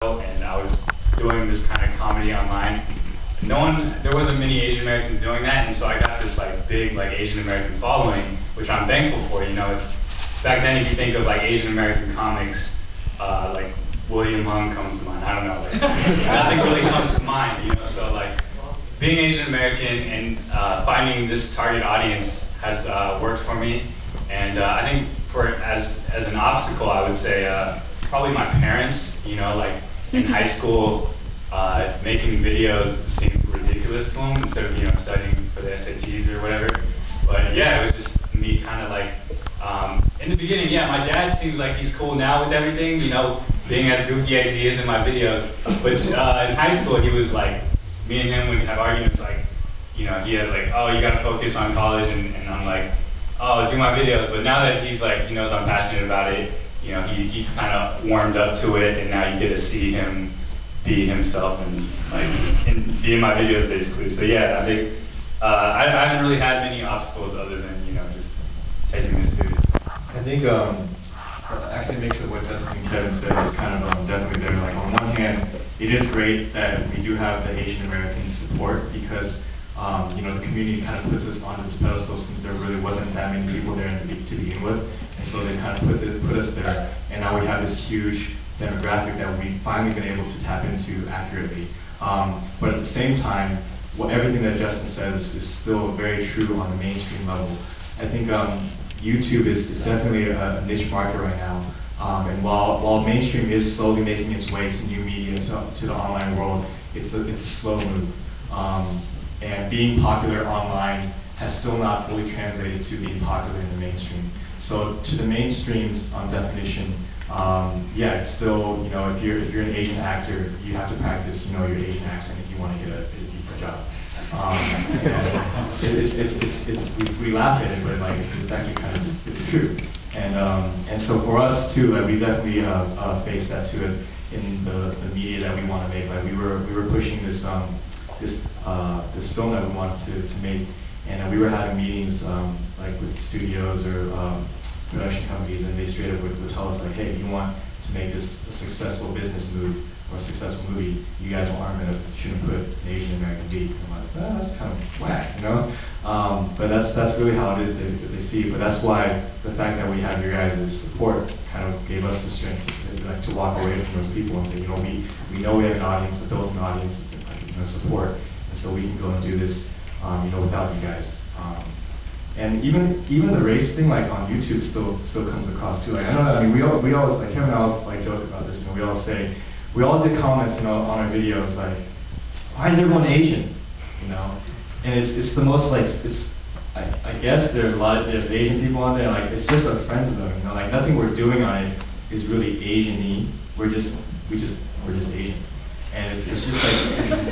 and I was doing this kind of comedy online. There wasn't many Asian Americans doing that, and so I got this like big like Asian American following, which I'm thankful for. You know, back then if you think of like Asian American comics, like William Hung comes to mind. I don't know, like, nothing really comes to mind. You know, so like being Asian American and finding this target audience has worked for me, and I think as an obstacle, I would say probably my parents. You know, like in high school, making videos seemed ridiculous to them instead of studying for the SATs or whatever. But yeah, it was just me kind of like in the beginning. Yeah, my dad seems like he's cool now with everything. You know, being as goofy as he is in my videos. But in high school, he was like, me and him would have arguments like, he has like, oh, you gotta focus on college, and I'm like, oh, do my videos. But now that he's like, he knows I'm passionate about it, he's kind of warmed up to it, and now you get to see him be himself and be in my videos basically. So yeah, I think I haven't really had many obstacles other than just taking this seriously. I think actually makes it what Justin and Kevin said is kind of definitely there. Like on one hand, it is great that we do have the Asian American support because the community kind of puts us onto this pedestal since there really wasn't that many people there to begin with, and so they kind of put us there, and now we have this huge demographic that we've finally been able to tap into accurately. But at the same time, everything that Justin says is still very true on the mainstream level. I think YouTube is definitely a niche market right now, and while mainstream is slowly making its way to new media, to the online world, it's a slow move. And being popular online has still not fully translated to being popular in the mainstream. So to the mainstream's definition, yeah, it's still, if you're an Asian actor, you have to practice, your Asian accent if you want to get a job. We laugh at it, but like it's actually kind of it's true. And so for us too, like we definitely faced that too in the media that we want to make. Like we were pushing this this film that we wanted to make, and we were having meetings like with studios or production companies, and they straight up would tell us like, hey, if you want to make this a successful business move or a successful movie, you guys shouldn't put an Asian American lead. I'm like, that's kind of whack, but that's really how it is that they see it. But that's why the fact that we have your guys' support kind of gave us the strength to walk away from those people and say, we know we have an audience, a built-in audience, support, and so we can go and do this, without you guys. And even the race thing, like on YouTube, still comes across too. Like I mean, we always, like Kevin and I always like joke about this. We always get comments, on our videos like, why is everyone Asian? And it's the most like I guess there's Asian people on there. Like it's just our friends of them. Like nothing we're doing on it is really Asian-y. We're just Asian. And it's just like,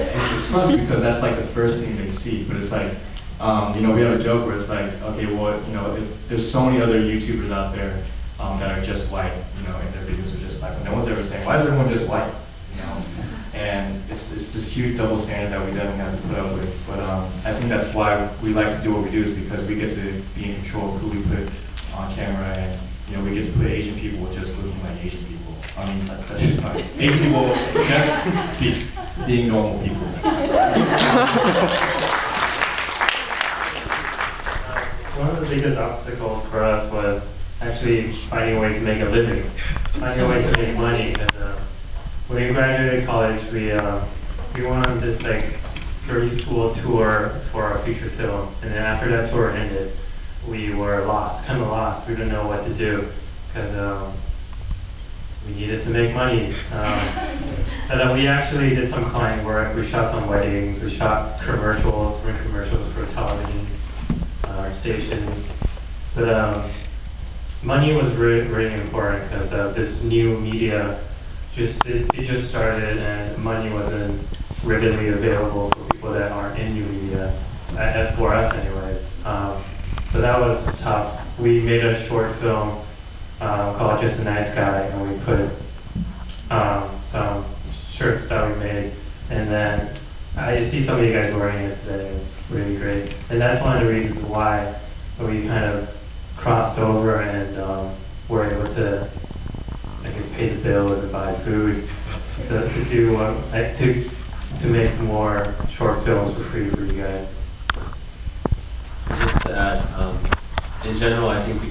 it sucks because that's like the first thing they see, but it's like, we have a joke where it's like, okay, well, if there's so many other YouTubers out there that are just white, and their videos are just white, but no one's ever saying, why is everyone just white? And it's this huge double standard that we definitely have to put up with, but I think that's why we like to do what we do, is because we get to be in control of who we put on camera, and we get to put Asian people just looking like Asian people. I mean, that's just fine. Asian people just being normal people. One of the biggest obstacles for us was actually finding a way to make a living, finding a way to make money. Because when we graduated college, we went on this like purely school tour for our feature film, and then after that tour ended, we were kind of lost. We didn't know what to do because we needed to make money. And then we actually did some client work. We shot some weddings. We shot commercials for television stations. But money was really, really important because this new media it just started, and money wasn't readily available for people that aren't in new media, for us anyways. So that was tough. We made a short film called Just a Nice Guy, and we put some shirts that we made, and then I see some of you guys wearing it today. It's really great, and that's one of the reasons why we kind of crossed over and were able to, I guess, pay the bills and buy food. to do to make more short films for free for you guys. Just to add, in general, I think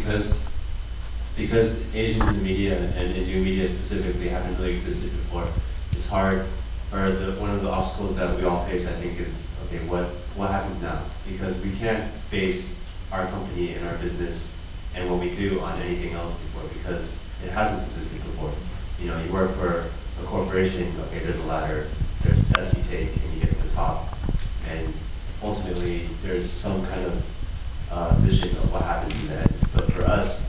because Asians in the media and in new media specifically haven't really existed before, it's hard, or one of the obstacles that we all face, I think, is, okay, what happens now? Because we can't base our company and our business and what we do on anything else before, because it hasn't existed before. You know, you work for a corporation, okay, there's a ladder, there's steps you take, and you get to the top, and ultimately there's some kind of vision of what happens in the end. But for us,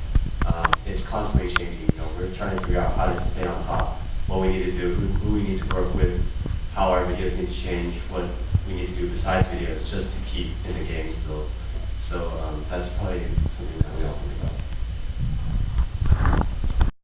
it's constantly changing. You know, we're trying to figure out how to stay on top, what we need to do, who we need to work with, how our videos need to change, what we need to do besides videos, just to keep in the game still. So that's probably something that we all think about.